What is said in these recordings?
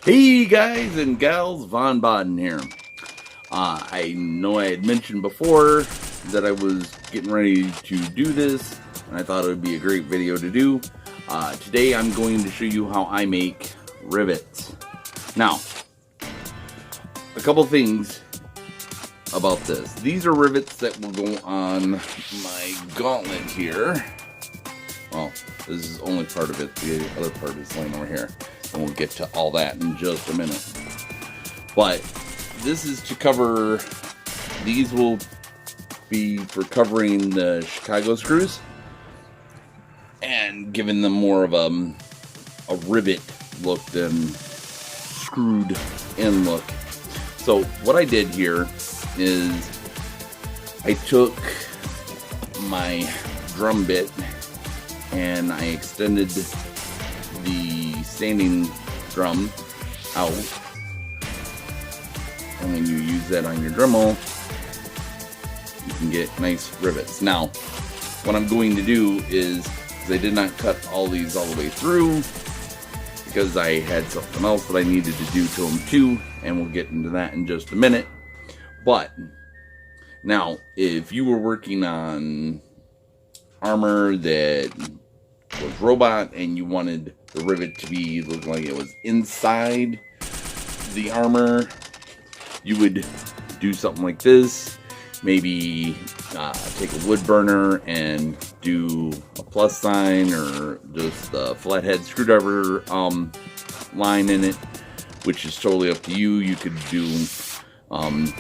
Hey guys and gals, Von Baden here. I know I had mentioned before that I was getting ready to do this, and I thought it would be a great video to do. Today I'm going to show you how I make rivets. Now, a couple things about this. These are rivets that will go on my gauntlet here. Well, this is only part of it. The other part is laying over here. And we'll get to all that in just a minute. But this is to cover, these will be for covering the Chicago screws and giving them more of a rivet look than screwed in look. So what I did here is I took my drum bit and I extended the standing drum out, and when you use that on your Dremel you can get nice rivets. Now what I'm going to do is, I did not cut all these all the way through because I had something else that I needed to do to them too, and we'll get into that in just a minute. But now if you were working on armor that was robot and you wanted the rivet to be look like it was inside the armor, you would do something like this. Maybe take a wood burner and do a plus sign or just a flathead screwdriver line in it, which is totally up to you. You could do an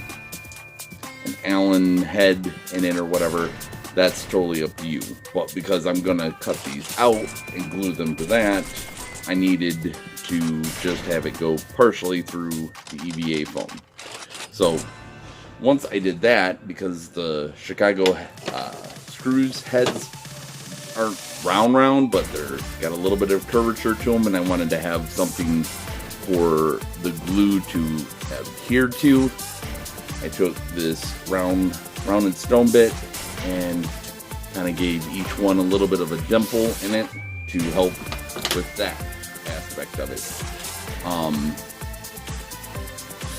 Allen head in it or whatever. That's totally up to you. But because I'm gonna cut these out and glue them to that, I needed to just have it go partially through the EVA foam. So once I did that, because the Chicago screws heads aren't round, but they're got a little bit of curvature to them, and I wanted to have something for the glue to adhere to, I took this rounded stone bit and kind of gave each one a little bit of a dimple in it to help with that aspect of it.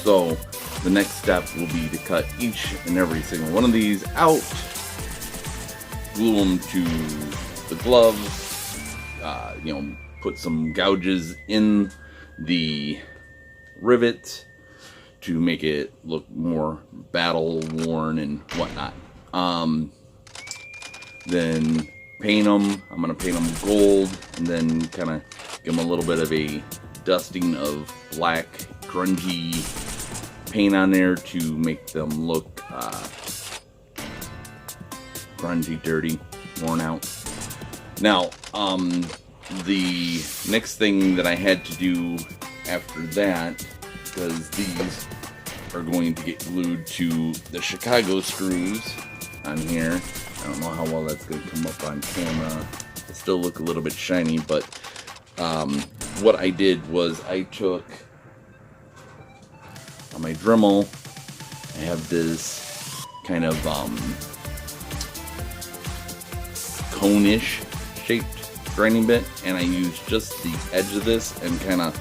So the next step will be to cut each and every single one of these out, glue them to the gloves, put some gouges in the rivets to make it look more battle worn and whatnot. Then paint them. I'm going to paint them gold and then kind of give them a little bit of a dusting of black grungy paint on there to make them look grungy, dirty, worn out. Now the next thing that I had to do after that, because these are going to get glued to the Chicago screws on here. I don't know how well that's going to come up on camera. It still look a little bit shiny, but what I did was I took on my Dremel, I have this kind of cone-ish shaped grinding bit, and I used just the edge of this and kind of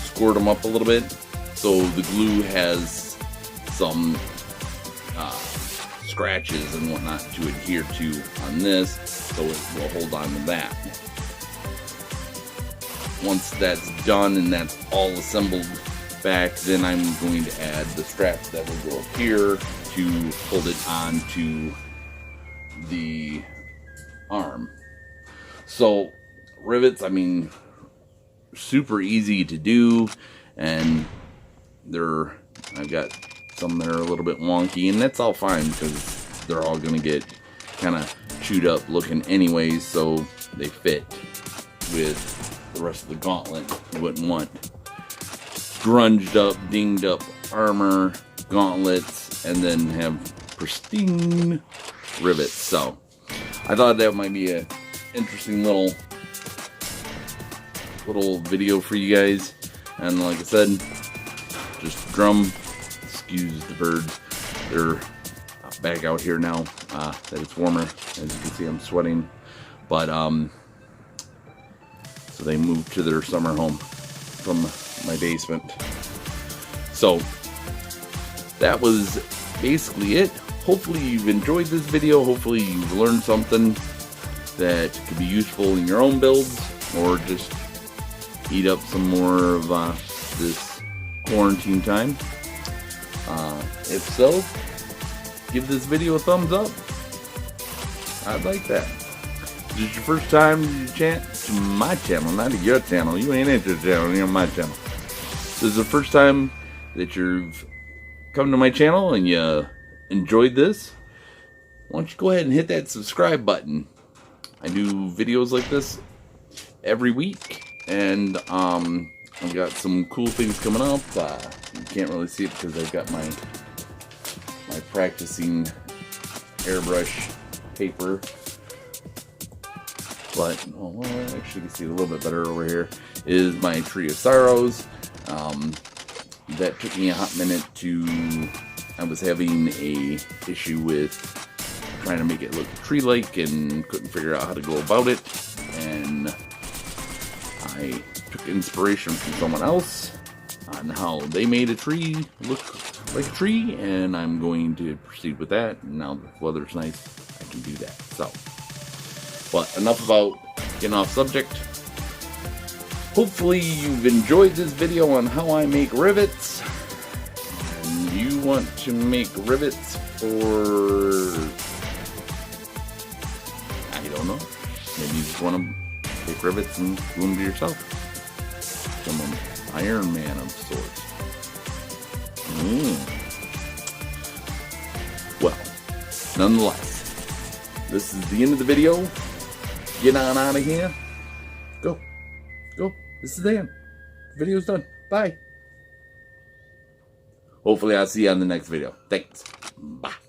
scored them up a little bit so the glue has some scratches and whatnot to adhere to on this, so it will hold on to that. Once that's done and that's all assembled back, then I'm going to add the straps that will go up here to hold it on to the arm. So rivets, I mean, super easy to do, and I've got some that are a little bit wonky, and that's all fine because they're all going to get kind of chewed up looking anyways, so they fit with the rest of the gauntlet. You wouldn't want grunged up, dinged up armor, gauntlets, and then have pristine rivets. So I thought that might be a interesting little video for you guys. And like I said, just drum, excuse the birds, they're back out here now that it's warmer. As you can see, I'm sweating, but so they moved to their summer home from my basement. So that was basically it. Hopefully you've enjoyed this video. Hopefully you've learned something that could be useful in your own builds, or just eat up some more of this quarantine time. If so, give this video a thumbs up. I'd like that. If this is your first time to my channel, not to your channel. You ain't into the channel, you're on my channel. This is the first time that you've come to my channel and you enjoyed this. Why don't you go ahead and hit that subscribe button. I do videos like this every week, and I've got some cool things coming up. You can't really see it because I've got my practicing airbrush paper, but actually you can see it a little bit better over here. Is my Tree of Sorrows. That took me a hot minute to. I was having a issue with trying to make it look tree-like and couldn't figure out how to go about it, and I took inspiration from someone else on how they made a tree look like a tree, and I'm going to proceed with that. And now the weather's nice, I can do that. So, but enough about getting off subject. Hopefully you've enjoyed this video on how I make rivets, and you want to make rivets for, I don't know, maybe you just want to take rivets and glue them to yourself. Some Iron Man of sorts. Well, nonetheless, this is the end of the video. Get on out of here. Go. This is the end. The video's done. Bye. Hopefully I'll see you on the next video. Thanks. Bye.